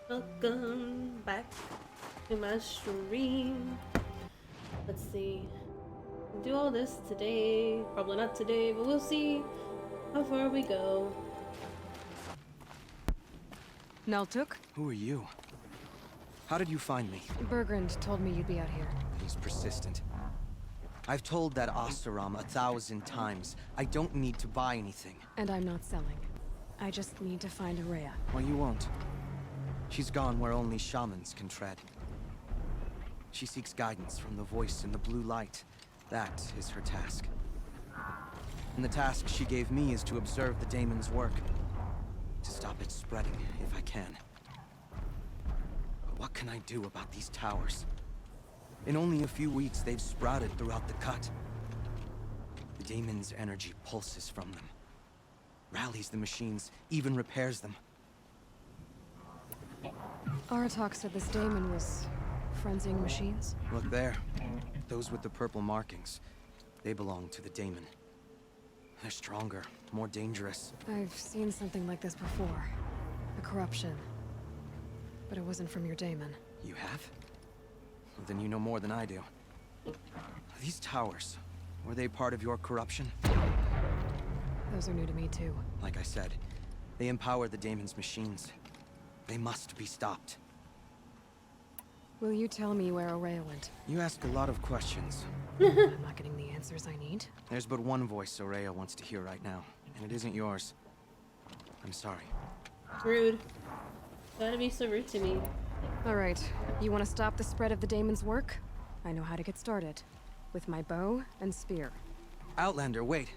Welcome back to my stream. Let's see. Do all this today. Probably not today, but we'll see how far we go. Naltuk? Who are you? How did you find me? Bergrand told me you'd be out here. He's persistent. I've told that Oseram 1,000 times. I don't need to buy anything. And I'm not selling. I just need to find Ourea. Well, you won't. She's gone where only shamans can tread. She seeks guidance from the voice in the blue light. That is her task. And the task she gave me is to observe the daemon's work. To stop it spreading, if I can. But what can I do about these towers? In only a few weeks, they've sprouted throughout the cut. The daemon's energy pulses from them. Rallies the machines, even repairs them. Aratak said this daemon was frenzying machines. Look there. Those with the purple markings. They belong to the daemon. They're stronger, more dangerous. I've seen something like this before. A corruption. But it wasn't from your daemon. You have? Well, then you know more than I do. These towers, were they part of your corruption? Those are new to me too. Like I said, they empower the daemon's machines. They must be stopped. Will you tell me where Ourea went? You ask a lot of questions. I'm not getting the answers I need. There's but one voice Ourea wants to hear right now, and it isn't yours. I'm sorry. Rude. Gotta be so rude to me. Alright, you want to stop the spread of the daemon's work? I know how to get started. With my bow and spear. Outlander, wait.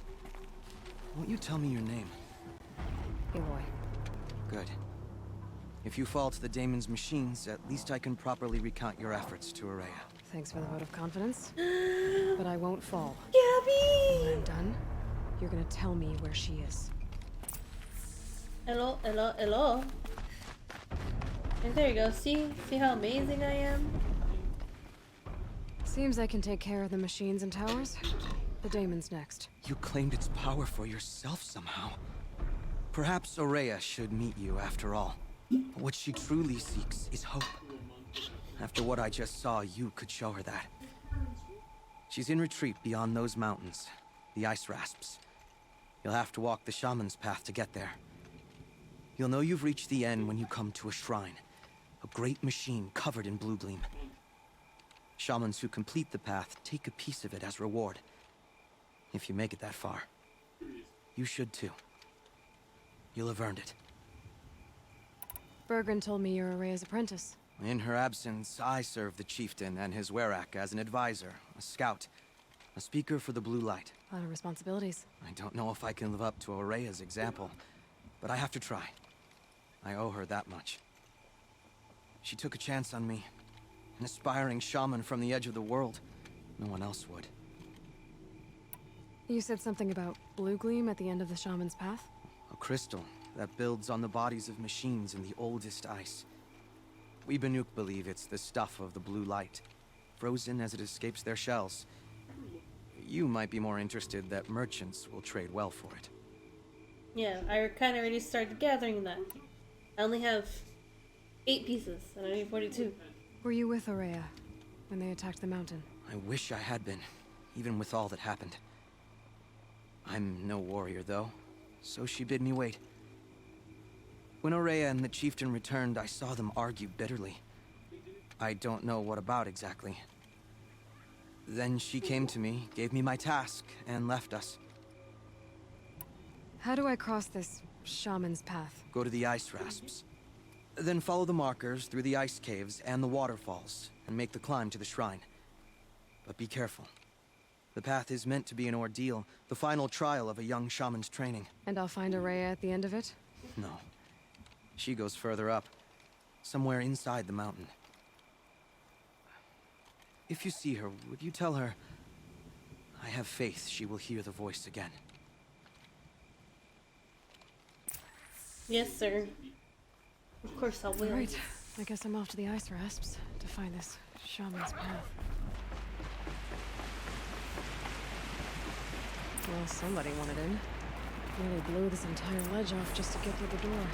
Won't you tell me your name? Aloy. Good. If you fall to the daemon's machines, at least I can properly recount your efforts to Ourea. Thanks for the vote of confidence. But I won't fall. Gabby! When I'm done, you're gonna tell me where she is. Hello, hello, hello. And there you go. See how amazing I am? Seems I can take care of the machines and towers. The daemon's next. You claimed its power for yourself somehow. Perhaps Ourea should meet you after all. What she truly seeks is hope. After what I just saw, you could show her that. She's in retreat beyond those mountains, the ice rasps. You'll have to walk the shaman's path to get there. You'll know you've reached the end when you come to a shrine, a great machine covered in blue gleam. Shamans who complete the path take a piece of it as reward. If you make it that far, you should too. You'll have earned it. Bergrand told me you're Ourea's apprentice. In her absence, I serve the chieftain and his werak as an advisor, a scout, a speaker for the blue light. A lot of responsibilities. I don't know if I can live up to Ourea's example, but I have to try. I owe her that much. She took a chance on me, an aspiring shaman from the edge of the world. No one else would. You said something about blue gleam at the end of the shaman's path? A crystal that builds on the bodies of machines in the oldest ice. We Banuk believe it's the stuff of the blue light, frozen as it escapes their shells. You might be more interested that merchants will trade well for it. Yeah, I kind of already started gathering that. I only have 8 pieces, and I need 42. Were you with Ourea when they attacked the mountain? I wish I had been, even with all that happened. I'm no warrior, though, so she bid me wait. When Ourea and the chieftain returned, I saw them argue bitterly. I don't know what about exactly. Then she came to me, gave me my task, and left us. How do I cross this shaman's path? Go to the ice rasps. Then follow the markers through the ice caves and the waterfalls, and make the climb to the shrine. But be careful. The path is meant to be an ordeal, the final trial of a young shaman's training. And I'll find Ourea at the end of it? No. She goes further up, somewhere inside the mountain. If you see her, would you tell her, I have faith she will hear the voice again. Yes, sir. Of course I will. Right. I guess I'm off to the ice rasps to find this shaman's path. Well, somebody wanted in. Nearly blew this entire ledge off just to get through the door.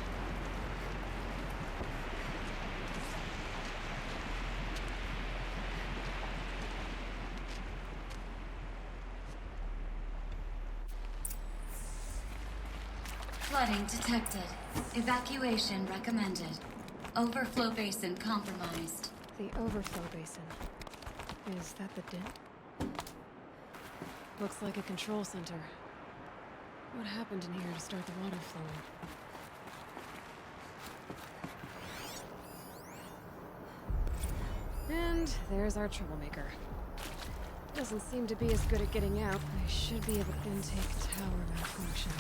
flooding detected. Evacuation recommended. Overflow basin compromised. The overflow basin. Is that the din? Looks like a control center. What happened in here to start the water flowing? And there's our troublemaker. Doesn't seem to be as good at getting out. I should be able to intake tower malfunction.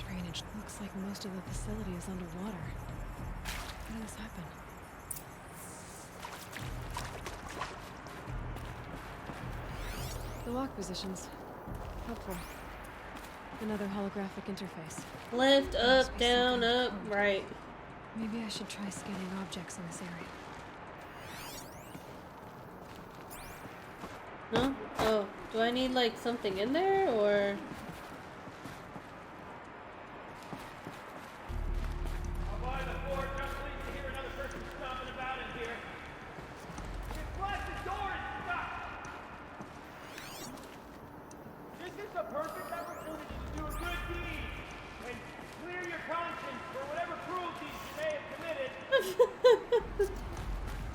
Drainage looks like most of the facility is underwater. How did this happen? The lock positions. Helpful. Another holographic interface. Left, up, down, up, right. Maybe I should try scanning objects in this area. No? Oh, do I need like something in there or?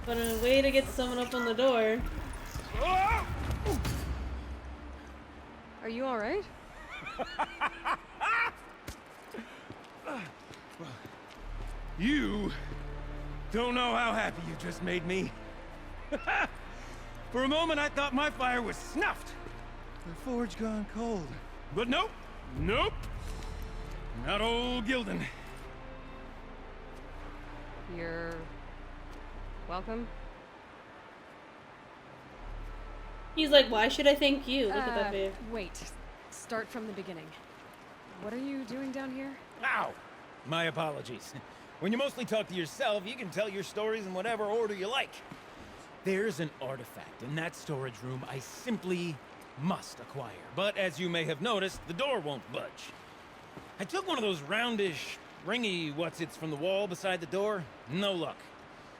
But a way to get someone up on the door. Are you alright? You don't know how happy you just made me. For a moment, I thought my fire was snuffed. The forge gone cold. But nope, nope. Not old Gildan. You're... welcome? He's like, why should I thank you? Look at that face. Wait. Start from the beginning. What are you doing down here? Ow! My apologies. When you mostly talk to yourself, you can tell your stories in whatever order you like. There's an artifact in that storage room I simply must acquire. But as you may have noticed, the door won't budge. I took one of those roundish, ringy what's-its from the wall beside the door. No luck.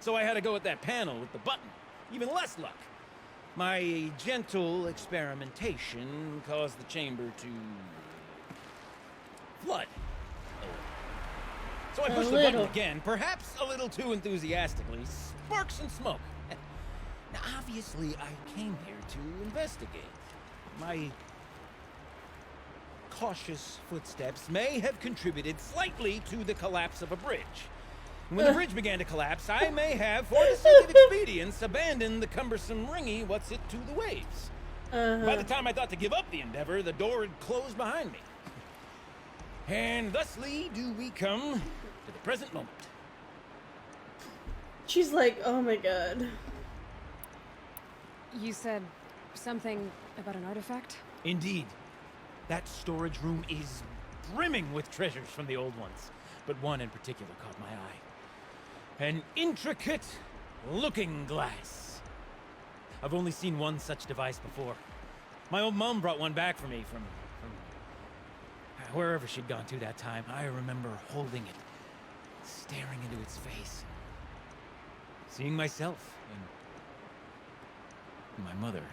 So I had to go with that panel with the button. Even less luck. My gentle experimentation caused the chamber to... flood. So I pushed the button again, perhaps a little too enthusiastically. Sparks and smoke. Now, obviously, I came here to investigate. My cautious footsteps may have contributed slightly to the collapse of a bridge. When the bridge began to collapse, I may have, for the sake of expedience, abandoned the cumbersome ringy what's-it to the waves. By the time I thought to give up the endeavor, the door had closed behind me. And thusly do we come to the present moment. She's like, oh my god. You said something about an artifact? Indeed. That storage room is brimming with treasures from the old ones, but one in particular caught my eye. An intricate looking glass. I've only seen one such device before. My old mom brought one back for me from wherever she'd gone to that time. I remember holding it, staring into its face, seeing myself and my mother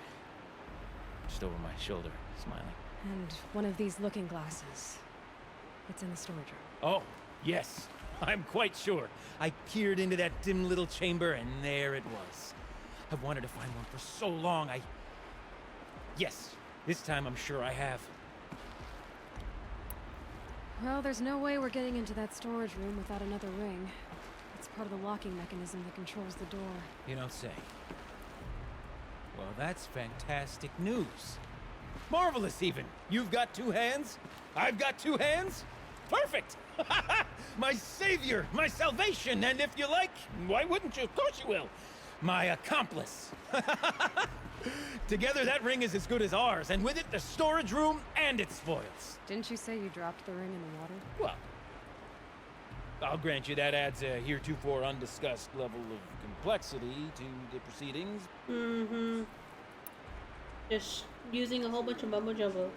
just over my shoulder, smiling. And one of these looking glasses. It's in the storage room. Oh, yes. I'm quite sure. I peered into that dim little chamber, and there it was. I've wanted to find one for so long, Yes, this time I'm sure I have. Well, there's no way we're getting into that storage room without another ring. It's part of the locking mechanism that controls the door. You don't say. Well, that's fantastic news. Marvelous, even. You've got two hands. I've got two hands. Perfect! My savior, my salvation, and if you like, why wouldn't you? Of course you will. My accomplice. Together, that ring is as good as ours, and with it, the storage room and its spoils. Didn't you say you dropped the ring in the water? Well, I'll grant you that adds a heretofore undiscussed level of complexity to the proceedings. Mm-hmm. Just using a whole bunch of mumbo jumbo.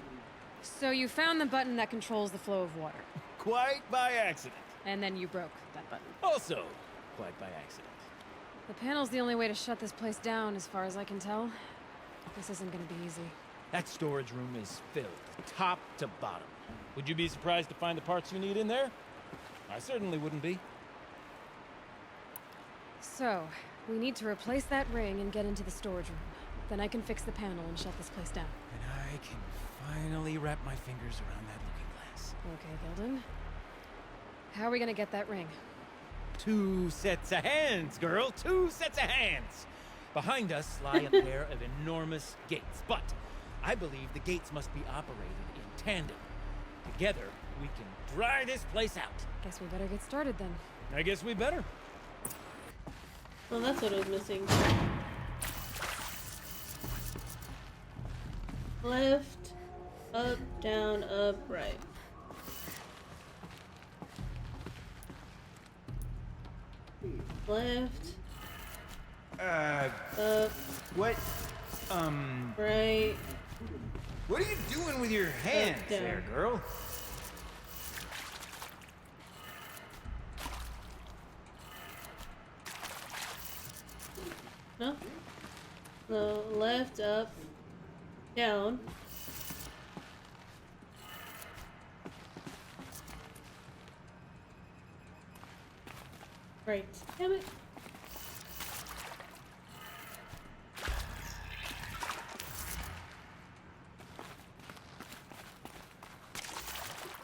So you found the button that controls the flow of water. Quite by accident. And then you broke that button. Also, quite by accident. The panel's the only way to shut this place down, as far as I can tell. This isn't gonna be easy. That storage room is filled, top to bottom. Would you be surprised to find the parts you need in there? I certainly wouldn't be. So, we need to replace that ring and get into the storage room. Then I can fix the panel and shut this place down. And I can finally wrap my fingers around that looking glass. Okay, Gilden. How are we gonna get that ring? 2 sets of hands, girl. 2 sets of hands. Behind us lie a pair of enormous gates, but I believe the gates must be operated in tandem. Together, we can dry this place out. Guess we better get started then. I guess we better. Well, that's what I was missing. Left, up, down, up, right. Left, up, What? right. What are you doing with your hands down. there, girl? No? No, left, up, down. Right. Damn it.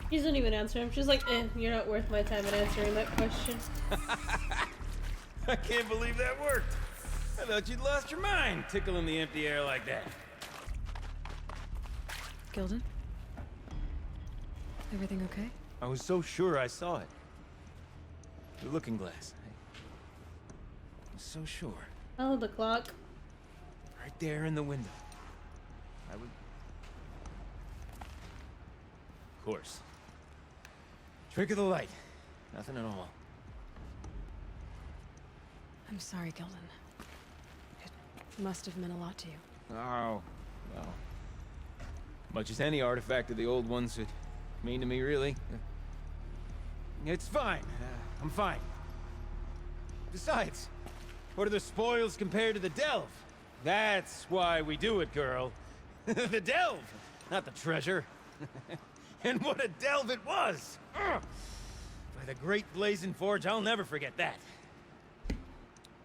She doesn't even answer him. She's like, you're not worth my time in answering that question. I can't believe that worked. I thought you'd lost your mind, tickling the empty air like that. Gilden? Everything okay? I was so sure I saw it. The looking glass. I was so sure. Oh, the clock. Right there in the window. I would... Of course. Trick of the light. Nothing at all. I'm sorry, Gilden. It must have meant a lot to you. Oh, well. Much as any artifact of the old ones would mean to me, really. It's fine. I'm fine. Besides, what are the spoils compared to the delve? That's why we do it, girl. The delve, not the treasure. And what a delve it was! Ugh. By the great Blazing Forge, I'll never forget that.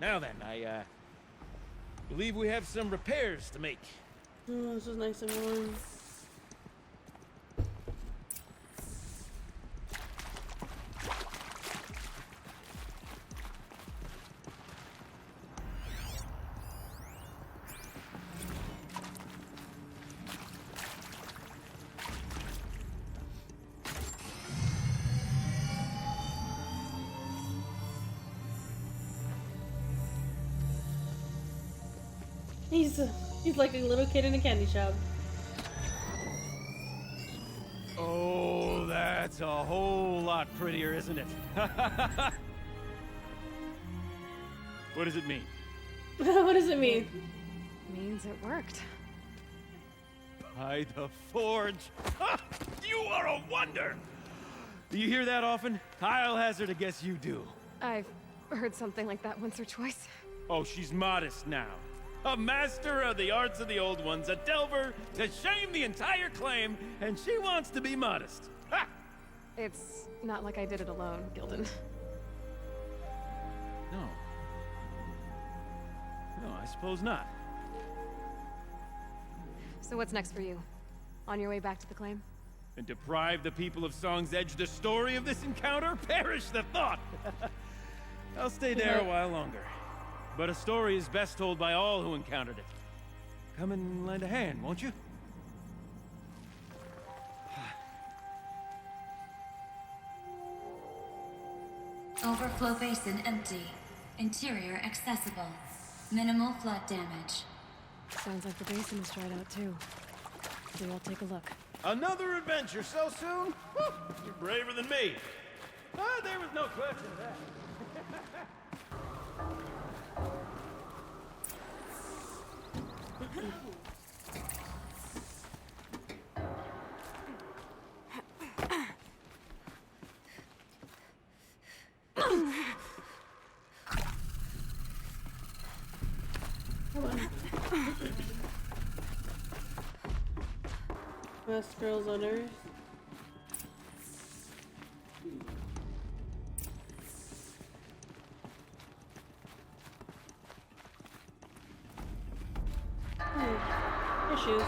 Now then, I believe we have some repairs to make. Oh, this is nice and warm. He's like a little kid in a candy shop. Oh, that's a whole lot prettier, isn't it? What does it mean? What does it mean? Means it worked. By the Forge. Ha! You are a wonder! Do you hear that often? I'll hazard a guess you do. I've heard something like that once or twice. Oh, she's modest now. A master of the arts of the old ones, a delver to shame the entire claim, and she wants to be modest. Ha! It's not like I did it alone, Gilden. No. No, I suppose not. So what's next for you? On your way back to the claim? And deprive the people of Song's Edge the story of this encounter? Perish the thought! I'll stay there a while longer. But a story is best told by all who encountered it. Come and lend a hand, won't you? Overflow basin empty. Interior accessible. Minimal flood damage. Sounds like the basin is dried out too. Maybe I'll take a look. Another adventure so soon? Whew, you're braver than me. Ah, there was no question of that. Best girls on earth. shoes.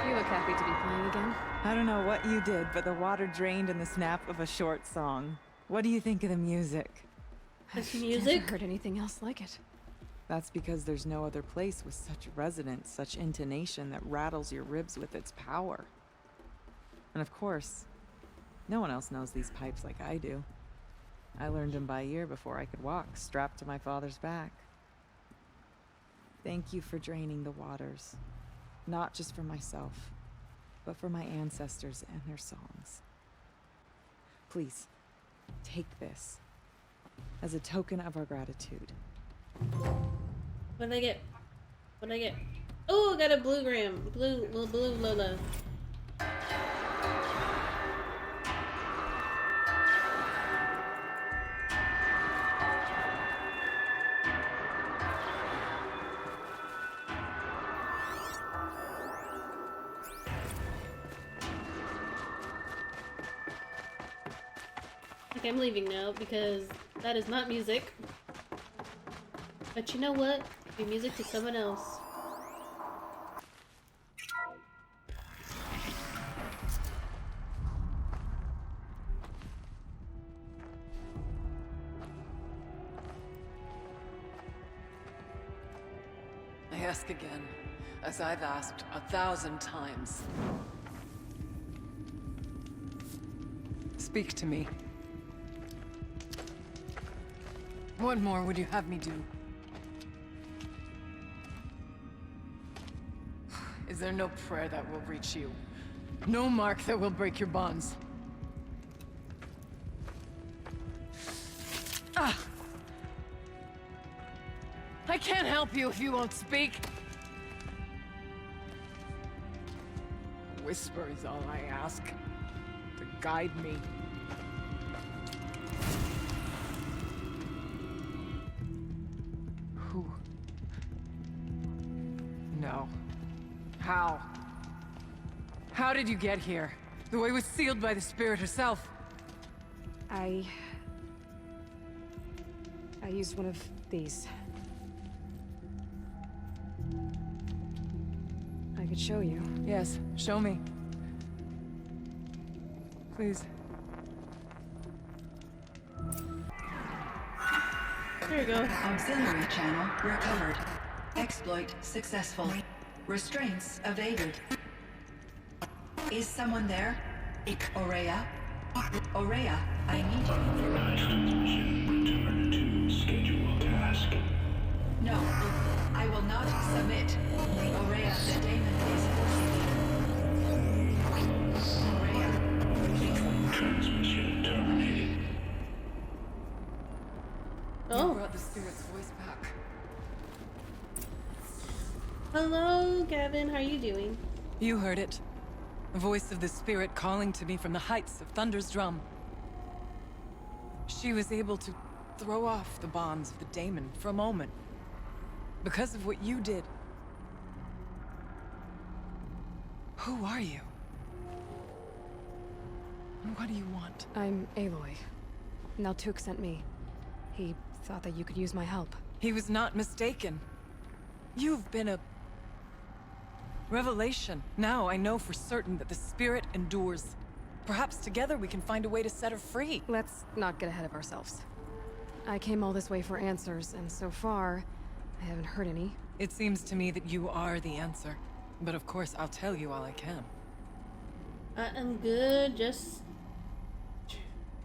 You look happy to be playing again. I don't know what you did, but the water drained in the snap of a short song. What do you think of the music? This I've music? never heard anything else like it. That's because there's no other place with such resonance, such intonation that rattles your ribs with its power. And of course, no one else knows these pipes like I do. I learned them by ear before I could walk, strapped to my father's back. Thank you for draining the waters. Not just for myself, but for my ancestors and their songs. Please, take this as a token of our gratitude. What did I get? What did I get? Oh, I got a blue gram. Blue Lola. Okay, I'm leaving now because that is not music. But you know what? Be music to someone else. I ask again, as I've asked 1,000 times. Speak to me. What more would you have me do? Is there no prayer that will reach you? No mark that will break your bonds? Ah! I can't help you if you won't speak. A whisper is all I ask. To guide me. Who? No. How? How did you get here? The way was sealed by the spirit herself. I used one of these. I could show you. Yes, show me. Please. There you go. Auxiliary channel recovered. Exploit successful. Restraints evaded. Is someone there? Aurea? Aurea, I need you. Return to scheduled task. No, I will not submit. Aurea, the daemon is forcing me. Aurea, Transmission terminated. You Oh. brought the spirit's voice back. Hello, Gavin. How you doing? You heard it. The voice of the spirit calling to me from the heights of Thunder's drum. She was able to throw off the bonds of the daemon for a moment. Because of what you did. Who are you? And what do you want? I'm Aloy. Naltuk sent me. He thought that you could use my help. He was not mistaken. You've been a revelation. Now I know for certain that the spirit endures. Perhaps together we can find a way to set her free. Let's not get ahead of ourselves. I came all this way for answers, and so far, I haven't heard any. It seems to me that you are the answer. But of course, I'll tell you all I can. I am good. Just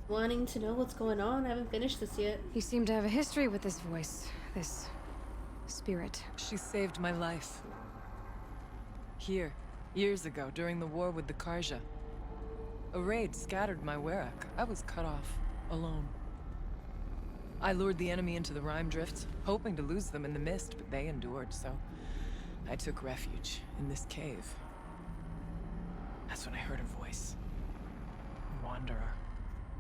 wanting to know what's going on. I haven't finished this yet. You seem to have a history with this voice, this spirit. She saved my life. Here, years ago, during the war with the Karja. A raid scattered my Werak. I was cut off, alone. I lured the enemy into the Rime Drift, hoping to lose them in the mist, but they endured, so I took refuge in this cave. That's when I heard her voice. A wanderer.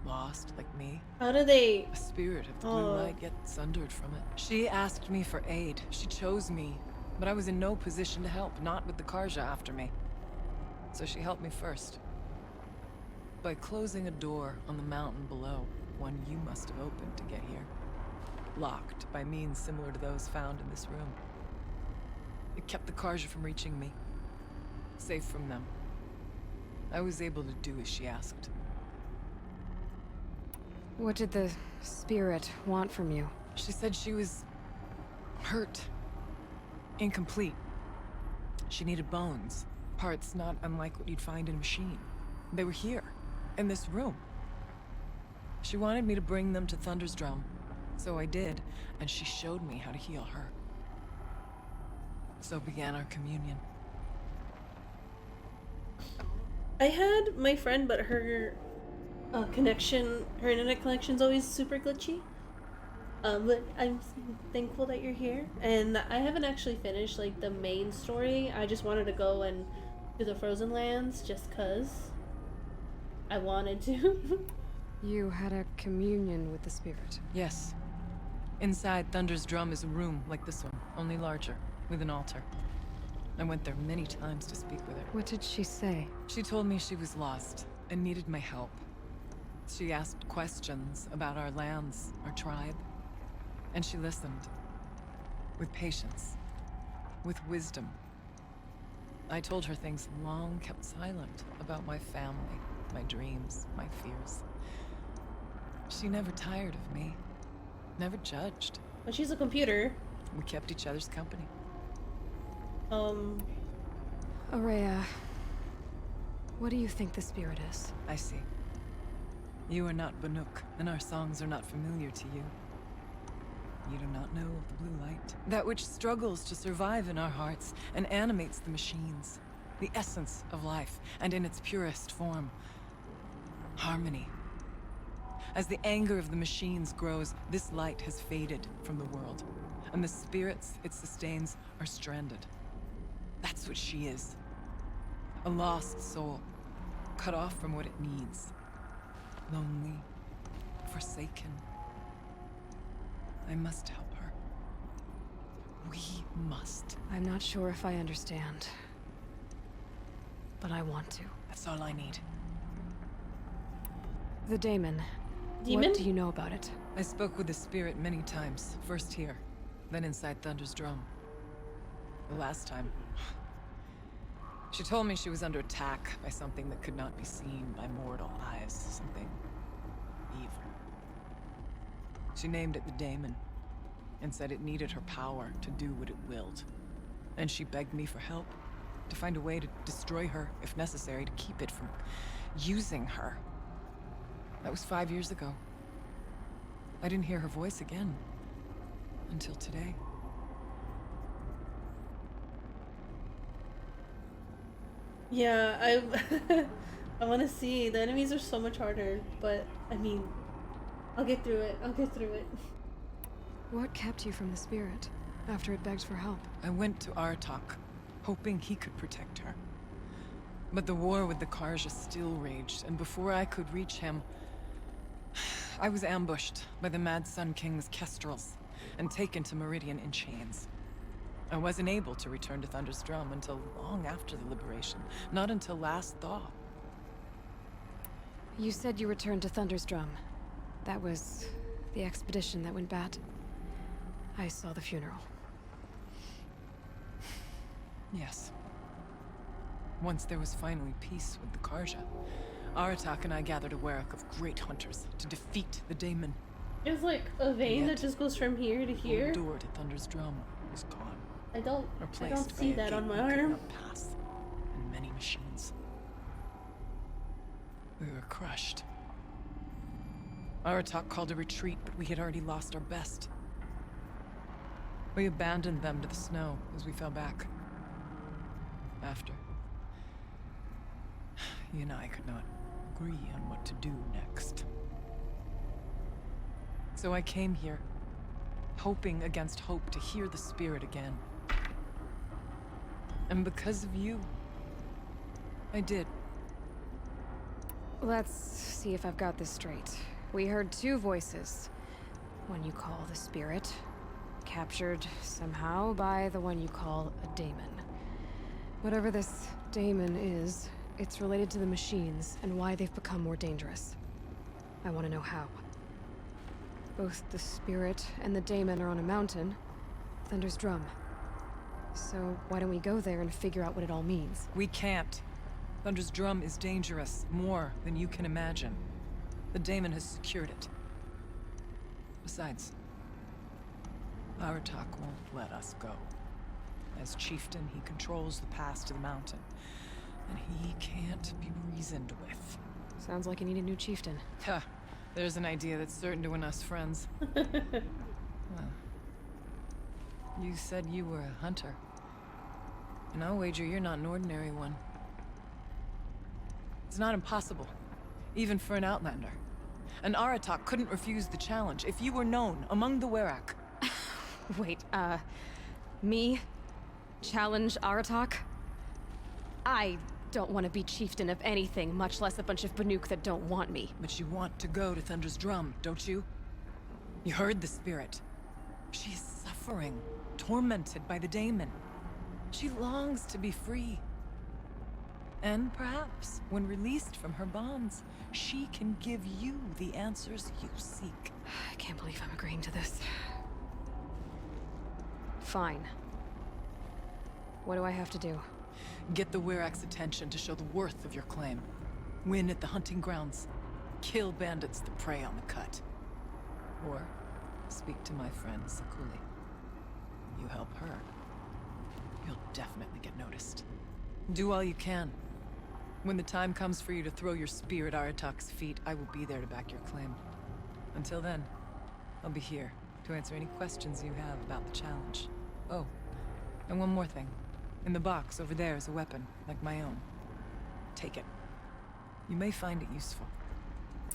Lost, like me. How do they? A spirit of the blue light gets sundered from it. She asked me for aid. She chose me. But I was in no position to help, not with the Karja after me. So she helped me first. By closing a door on the mountain below, one you must have opened to get here. locked by means similar to those found in this room. It kept the Karja from reaching me. Safe from them. I was able to do as she asked. What did the spirit want from you? She said she was hurt. Incomplete. She needed bones. Parts not unlike what you'd find in a machine. They were here, in this room. She wanted me to bring them to Thunder's Drum. So I did, and she showed me how to heal her. So began our communion. I had my friend, but her connection, her internet connection's always super glitchy. But I'm thankful that you're here, and I haven't actually finished like the main story. I just wanted to go and do the Frozen Lands just cause I wanted to. You had a communion with the spirit. Yes. Inside Thunder's Drum is a room like this one, only larger, with an altar. I went there many times to speak with her. What did she say? She told me she was lost and needed my help. She asked questions about our lands, our tribe, and she listened. With patience. With wisdom. I told her things long kept silent about my family, my dreams, my fears. She never tired of me. Never judged. But she's a computer. We kept each other's company. Ourea, what do you think the spirit is? I see. You are not Banuk, and our songs are not familiar to you. You do not know of the blue light. That which struggles to survive in our hearts and animates the machines. The essence of life, and in its purest form. Harmony. As the anger of the machines grows, this light has faded from the world, and the spirits it sustains are stranded. That's what she is. A lost soul, cut off from what it needs. Lonely, forsaken. I must help her. We must. I'm not sure if I understand, but I want to. That's all I need. The daemon. Demon? What do you know about it? I spoke with the spirit many times, first here, then inside Thunder's Drum. The last time, she told me she was under attack by something that could not be seen by mortal eyes, something evil. She named it the Daemon, and said it needed her power to do what it willed. And she begged me for help, to find a way to destroy her, if necessary, to keep it from using her. That was 5 years ago. I didn't hear her voice again, until today. Yeah, I want to see. The enemies are so much harder, but I mean, I'll get through it. I'll get through it. What kept you from the spirit after it begged for help? I went to Aratak, hoping he could protect her. But the war with the Karja still raged, and before I could reach him, I was ambushed by the Mad Sun King's Kestrels and taken to Meridian in chains. I wasn't able to return to Thunder's Drum until long after the liberation, not until last thaw. You said you returned to Thunder's Drum. That was the expedition that went bad. I saw the funeral. Yes. Once there was finally peace with the Karja, Aratak and I gathered a Werak of great hunters to defeat the Daemon. There's like a vein Yet, that just goes from here to here. The door to Thunder's Drum was gone. I don't Replaced see by a that on gate my we could arm. not pass, and many machines. We were crushed. Aratak called a retreat, but we had already lost our best. We abandoned them to the snow as we fell back. After. You and I could not agree on what to do next. So I came here, hoping against hope to hear the spirit again. And because of you, I did. Let's see if I've got this straight. We heard two voices. One you call the spirit, captured somehow by the one you call a daemon. Whatever this daemon is, it's related to the machines and why they've become more dangerous. I want to know how. Both the spirit and the daemon are on a mountain. Thunder's Drum. So why don't we go there and figure out what it all means? We can't. Thunder's Drum is dangerous, more than you can imagine. The daemon has secured it. Besides, Aratak won't let us go. As chieftain, he controls the pass to the mountain, and he can't be reasoned with. Sounds like you need a new chieftain. Ha! There's an idea that's certain to win us friends. Well, you said you were a hunter. And I'll wager you're not an ordinary one. It's not impossible, even for an outlander. And Aratak couldn't refuse the challenge if you were known among the Werak. Wait, me? Challenge Aratak? I don't want to be chieftain of anything, much less a bunch of Banuk that don't want me. But you want to go to Thunder's Drum, don't you? You heard the spirit. She is suffering, tormented by the daemon. She longs to be free. And perhaps, when released from her bonds, she can give you the answers you seek. I can't believe I'm agreeing to this. Fine. What do I have to do? Get the Werak's attention to show the worth of your claim. Win at the hunting grounds. Kill bandits that prey on the cut. Or speak to my friend Sakuli. You help her, you'll definitely get noticed. Do all you can. When the time comes for you to throw your spear at Aratak's feet, I will be there to back your claim. Until then, I'll be here to answer any questions you have about the challenge. Oh, and one more thing. In the box over there is a weapon, like my own. Take it. You may find it useful.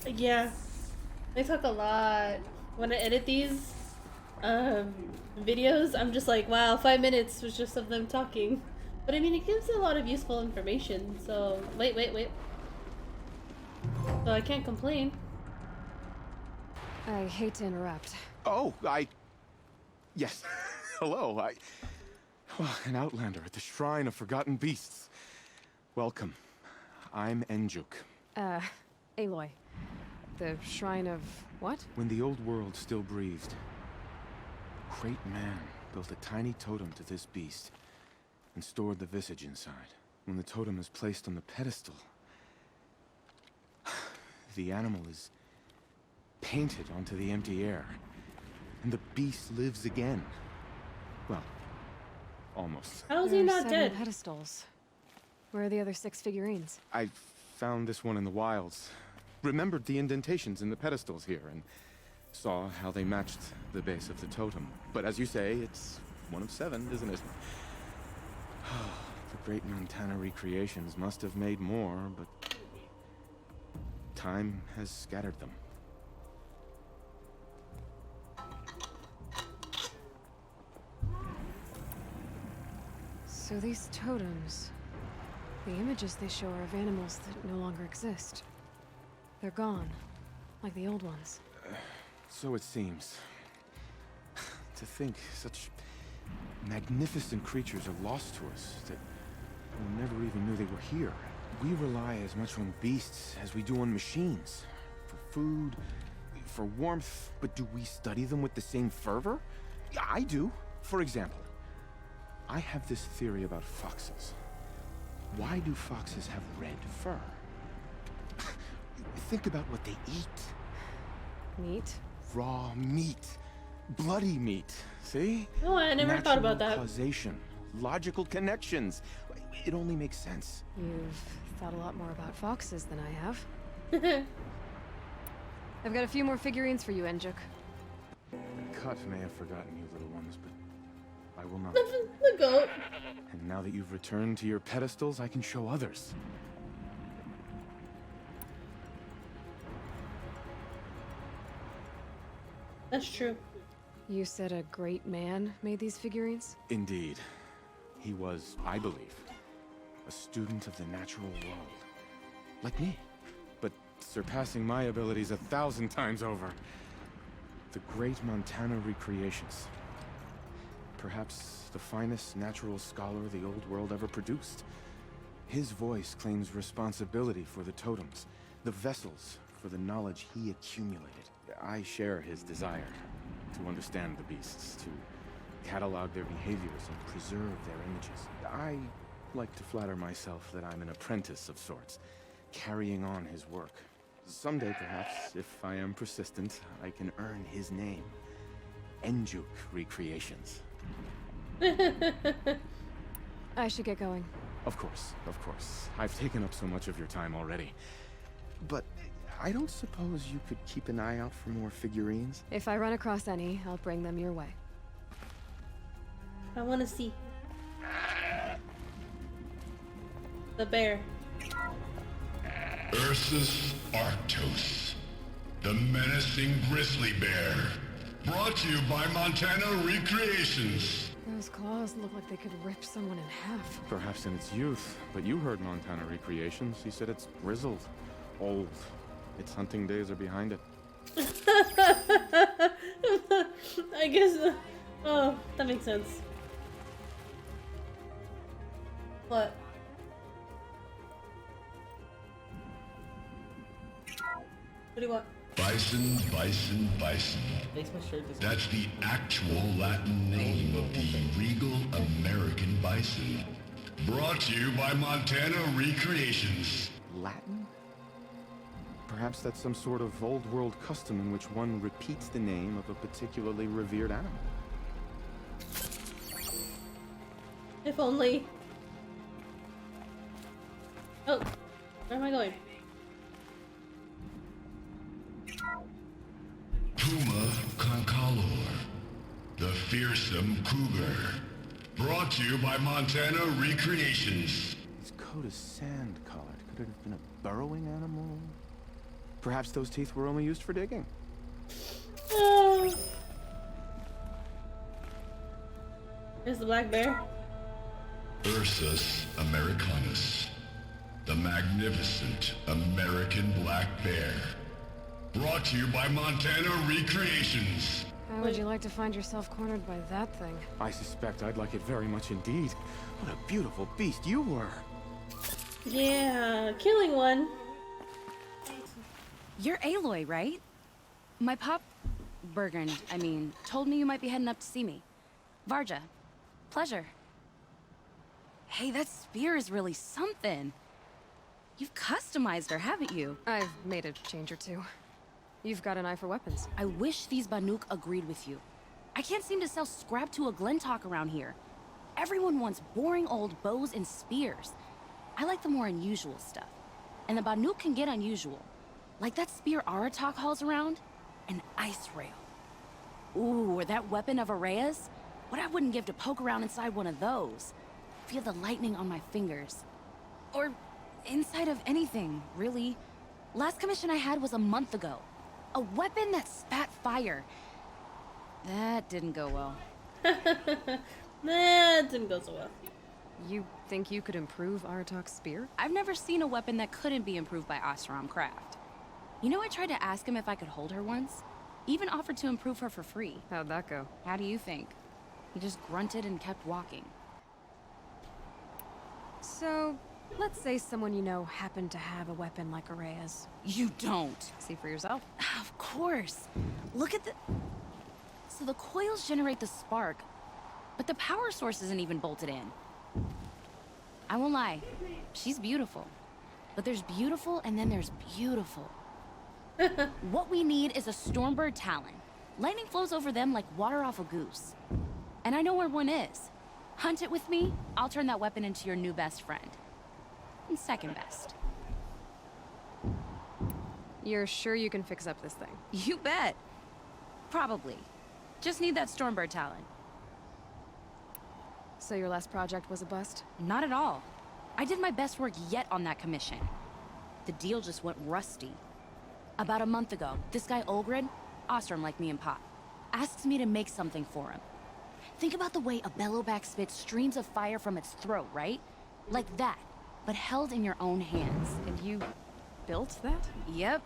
Yeah, they talk a lot. When I edit these videos, I'm just like, wow, 5 minutes was just of them talking. But I mean, it gives a lot of useful information, so... Wait. So I can't complain. I hate to interrupt. Oh, Yes. Hello, Well, an outlander at the Shrine of Forgotten Beasts. Welcome. I'm Enjuk. Aloy. The Shrine of... what? When the old world still breathed, a great man built a tiny totem to this beast and stored the visage inside. When the totem is placed on the pedestal, the animal is painted onto the empty air, and the beast lives again. Well, almost. How is he There are not 7 dead? pedestals. Where are the other 6 figurines? I found this one in the wilds. Remembered the indentations in the pedestals here, and saw how they matched the base of the totem. But as you say, it's one of 7, isn't it? The great Montana recreations must have made more, but time has scattered them. So these totems... the images they show are of animals that no longer exist. They're gone, like the old ones. So it seems. To think such magnificent creatures are lost to us, that we never even knew they were here. We rely as much on beasts as we do on machines. For food, for warmth, but do we study them with the same fervor? Yeah, I do. For example, I have this theory about foxes. Why do foxes have red fur? Think about what they eat. Meat? Raw meat. Bloody meat. See? Oh, I never thought about that. Causation. Logical connections. It only makes sense. You've thought a lot more about foxes than I have. I've got a few more figurines for you, Enjuk. Cut may have forgotten you little ones, but I will not. The goat. And now that you've returned to your pedestals, I can show others. That's true. You said a great man made these figurines? Indeed. He was, I believe, a student of the natural world. Like me. But surpassing my abilities 1,000 times over. The great Montana recreations. Perhaps the finest natural scholar the old world ever produced. His voice claims responsibility for the totems, the vessels for the knowledge he accumulated. I share his desire to understand the beasts, to catalog their behaviors and preserve their images. I like to flatter myself that I'm an apprentice of sorts, carrying on his work. Someday, perhaps, if I am persistent, I can earn his name. Enjuk Recreations. I should get going. Of course, of course. I've taken up so much of your time already. But I don't suppose you could keep an eye out for more figurines? If I run across any, I'll bring them your way. I want to see the bear. Ursus Arctos, the menacing grizzly bear. Brought to you by Montana Recreations. Those claws look like they could rip someone in half. Perhaps in its youth, but you heard Montana Recreations. He said it's grizzled, old. Its hunting days are behind it. I guess. Oh, that makes sense. What? What do you want? Bison, bison, bison. That's the actual Latin name of the regal American bison. Brought to you by Montana Recreations. Latin? Perhaps that's some sort of old world custom in which one repeats the name of a particularly revered animal. If only. Oh, where am I going? Puma Concalor, the fearsome cougar. Brought to you by Montana Recreations. Its coat is sand-colored. Could it have been a burrowing animal? Perhaps those teeth were only used for digging. Oh. There's the black bear. Ursus Americanus, the magnificent American black bear. Brought to you by Montana Recreations. How would you like to find yourself cornered by that thing? I suspect I'd like it very much indeed. What a beautiful beast you were. Yeah, killing one. You're Aloy, right? My pop... Bergund, I mean, told me you might be heading up to see me. Varja. Pleasure. Hey, that spear is really something. You've customized her, haven't you? I've made a change or two. You've got an eye for weapons. I wish these Banuk agreed with you. I can't seem to sell scrap to a Glentalk around here. Everyone wants boring old bows and spears. I like the more unusual stuff. And the Banuk can get unusual. Like that spear Aratak hauls around, an ice rail. Ooh, or that weapon of Araya's? What I wouldn't give to poke around inside one of those. Feel the lightning on my fingers. Or inside of anything, really. Last commission I had was a month ago. A weapon that spat fire. That didn't go well. That didn't go so well. You think you could improve Aratak's spear? I've never seen a weapon that couldn't be improved by Oseram Craft. You know, I tried to ask him if I could hold her once. Even offered to improve her for free. How'd that go? How do you think? He just grunted and kept walking. So, let's say someone you know happened to have a weapon like Araya's. You don't. See for yourself. Of course. Look at the... So the coils generate the spark, but the power source isn't even bolted in. I won't lie. She's beautiful. But there's beautiful and then there's beautiful. What we need is a Stormbird Talon. Lightning flows over them like water off a goose. And I know where one is. Hunt it with me, I'll turn that weapon into your new best friend. And second best. You're sure you can fix up this thing? You bet. Probably. Just need that Stormbird Talon. So your last project was a bust? Not at all. I did my best work yet on that commission. The deal just went rusty. About a month ago, this guy Olgrid, Ostrom like me and Pop, asks me to make something for him. Think about the way a bellowback spits streams of fire from its throat, right? Like that, but held in your own hands. And you built that? Yep.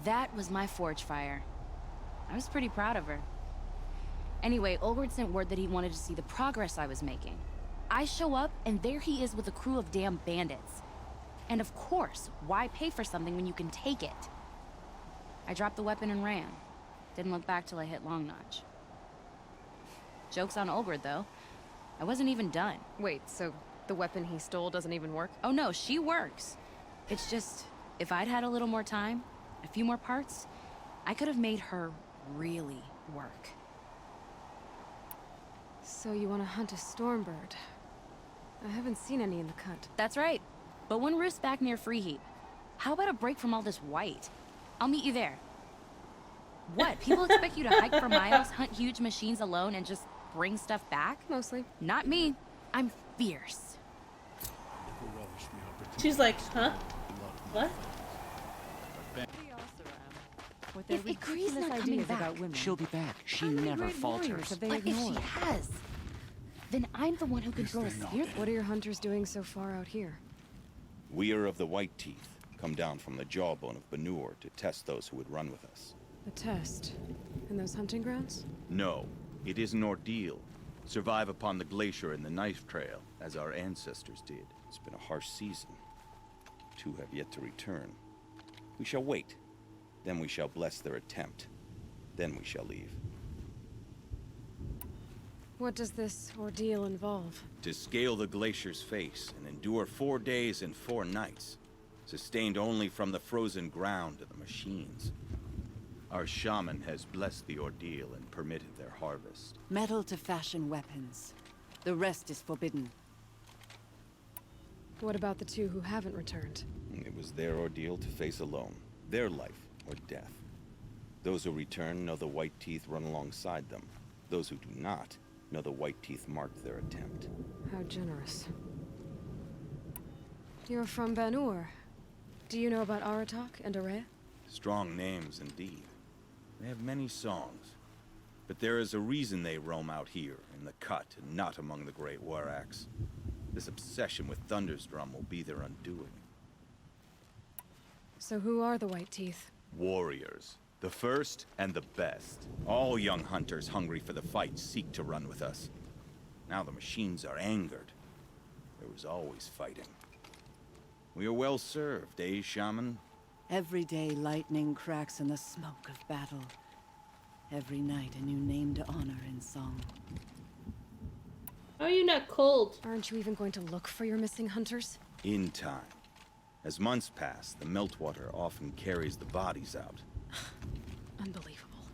That was my forge fire. I was pretty proud of her. Anyway, Olgrid sent word that he wanted to see the progress I was making. I show up, and there he is with a crew of damn bandits. And of course, why pay for something when you can take it? I dropped the weapon and ran. Didn't look back till I hit Long Notch. Joke's on Olgerd, though. I wasn't even done. Wait, so the weapon he stole doesn't even work? Oh no, she works. It's just, if I'd had a little more time, a few more parts, I could have made her really work. So you want to hunt a Stormbird? I haven't seen any in the cut. That's right. But one roosts back near Freeheap. How about a break from all this white? I'll meet you there. What? People expect you to hike for miles, hunt huge machines alone, and just bring stuff back? Mostly. Not me. I'm fierce. She's like, huh? What? With their If Ikri's ridiculous not coming ideas back, about women. She'll be back. She How many never great warriors falters. have they But if she ignored? has, then I'm the one who can throw a spear. What are your hunters doing so far out here? We are of the White Teeth, come down from the jawbone of Banur to test those who would run with us. A test? In those hunting grounds? No, it is an ordeal. Survive upon the glacier and the knife trail, as our ancestors did. It's been a harsh season. 2 have yet to return. We shall wait. Then we shall bless their attempt. Then we shall leave. What does this ordeal involve? To scale the glacier's face and endure 4 days and 4 nights, sustained only from the frozen ground of the machines. Our shaman has blessed the ordeal and permitted their harvest. Metal to fashion weapons. The rest is forbidden. What about the 2 who haven't returned? It was their ordeal to face alone. Their life or death. Those who return know the White Teeth run alongside them. Those who do not know the White Teeth marked their attempt. How generous. You're from Banur. Do you know about Aratak and Aurea? Strong names indeed. They have many songs. But there is a reason they roam out here, in the cut, and not among the Great Warracks. This obsession with Thundersdrum will be their undoing. So who are the White Teeth? Warriors. The first and the best. All young hunters hungry for the fight seek to run with us. Now the machines are angered. There was always fighting. We are well served, eh, Shaman? Every day lightning cracks in the smoke of battle. Every night a new name to honor in song. How are you not cold? Aren't you even going to look for your missing hunters? In time. As months pass, the meltwater often carries the bodies out. Unbelievable.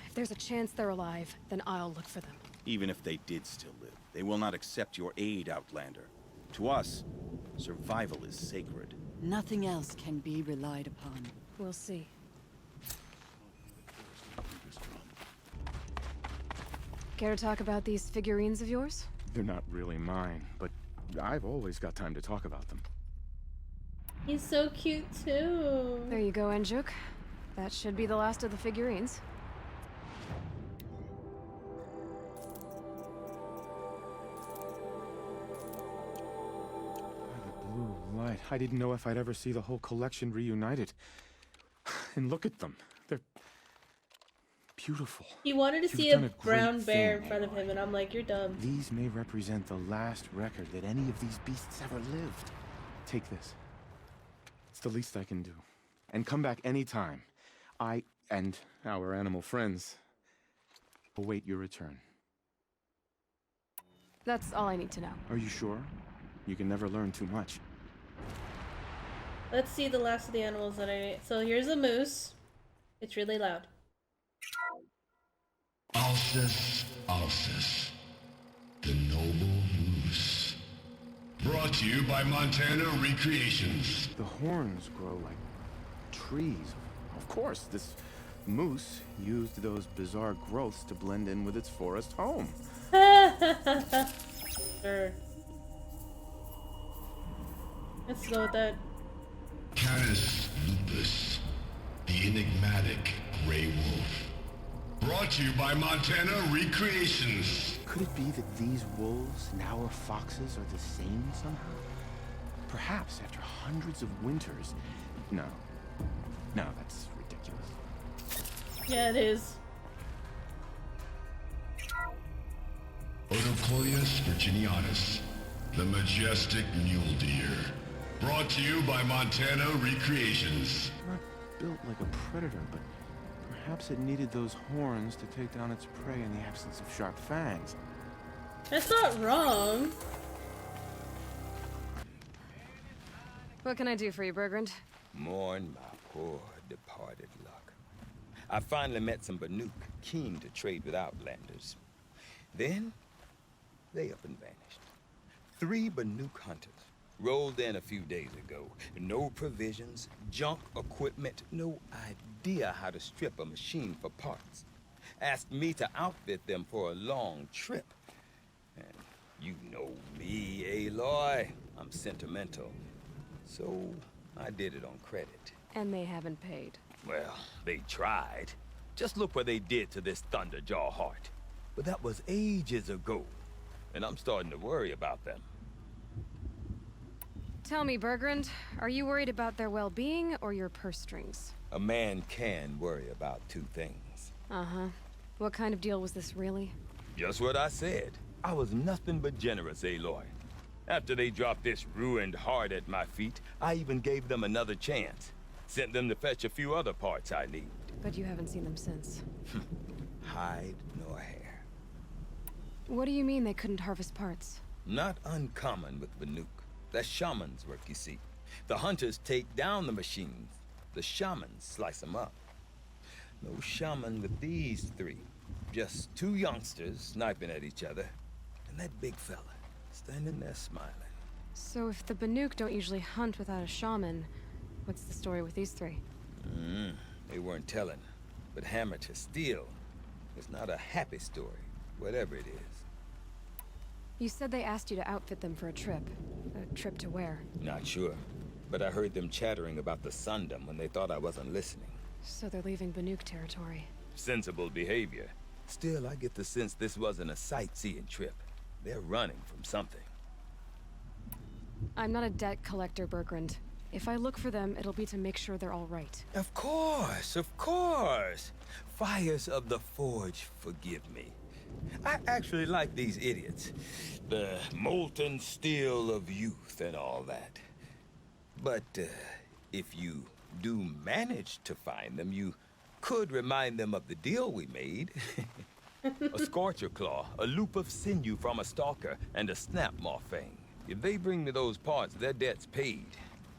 If there's a chance they're alive, then I'll look for them. Even if they did still live, they will not accept your aid, Outlander. To us, survival is sacred. Nothing else can be relied upon. We'll see. Care to talk about these figurines of yours? They're not really mine, but I've always got time to talk about them. He's so cute too. There you go, Enjuk. That should be the last of the figurines. Blue light. I didn't know if I'd ever see the whole collection reunited. And look at them. They're beautiful. He wanted to You've see a done great brown bear in thing, front of him, and I'm like, you're dumb. These may represent the last record that any of these beasts ever lived. Take this. It's the least I can do. And come back anytime. I and our animal friends await your return. That's all I need to know. Are you sure? You can never learn too much. Let's see the last of the animals that I ate. So here's a moose. It's really loud. Alsus, Alsus, the noble moose. Brought to you by Montana Recreations. The horns grow like trees. Of course, this moose used those bizarre growths to blend in with its forest home. Sure. Let's go with that. Canis lupus, the enigmatic gray wolf. Brought to you by Montana Recreations. Could it be that these wolves and our foxes are the same somehow? Perhaps after hundreds of winters. No. No, that's ridiculous. Yeah, it is. Odocoius virginianus, the majestic mule deer. Brought to you by Montana Recreations. built like a predator, but perhaps it needed those horns to take down its prey in the absence of sharp fangs. That's not wrong. What can I do for you, Bergrand? Mourn my poor departed luck. I finally met some Banuk keen to trade with Outlanders. Then, they up and vanished. 3 Banuk hunters rolled in a few days ago. No provisions, junk equipment, no idea how to strip a machine for parts. Asked me to outfit them for a long trip. And you know me, Aloy. I'm sentimental. So, I did it on credit. And they haven't paid. Well, they tried. Just look what they did to this Thunderjaw heart. But that was ages ago. And I'm starting to worry about them. Tell me, Bergrand, are you worried about their well-being or your purse strings? A man can worry about 2 things. Uh-huh. What kind of deal was this, really? Just what I said. I was nothing but generous, Aloy. After they dropped this ruined heart at my feet, I even gave them another chance. Sent them to fetch a few other parts I need. But you haven't seen them since. Hide nor hair. What do you mean they couldn't harvest parts? Not uncommon with Banuk. That's shaman's work, you see. The hunters take down the machines. The shamans slice them up. No shaman with these 3. Just 2 youngsters sniping at each other. And that big fella standing there smiling. So if the Banuk don't usually hunt without a shaman, what's the story with these 3? They weren't telling. But hammer to steel is not a happy story, whatever it is. You said they asked you to outfit them for a trip. A trip to where? Not sure. But I heard them chattering about the Sundom when they thought I wasn't listening. So they're leaving Banuk territory. Sensible behavior. Still, I get the sense this wasn't a sightseeing trip. They're running from something. I'm not a debt collector, Bergrand. If I look for them, it'll be to make sure they're all right. Of course, of course. Fires of the Forge, forgive me. I actually like these idiots. The molten steel of youth and all that. But if you do manage to find them, you could remind them of the deal we made. A Scorcher Claw, a loop of sinew from a stalker, and a Snapmaw Fang. If they bring me those parts, their debt's paid.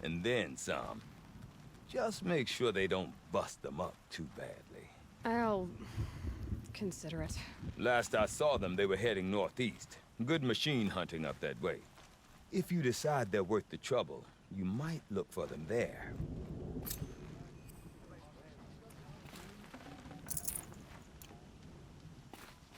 And then some. Just make sure they don't bust them up too badly. I'll consider it. Last I saw them, they were heading northeast. Good machine hunting up that way. If you decide they're worth the trouble, you might look for them there.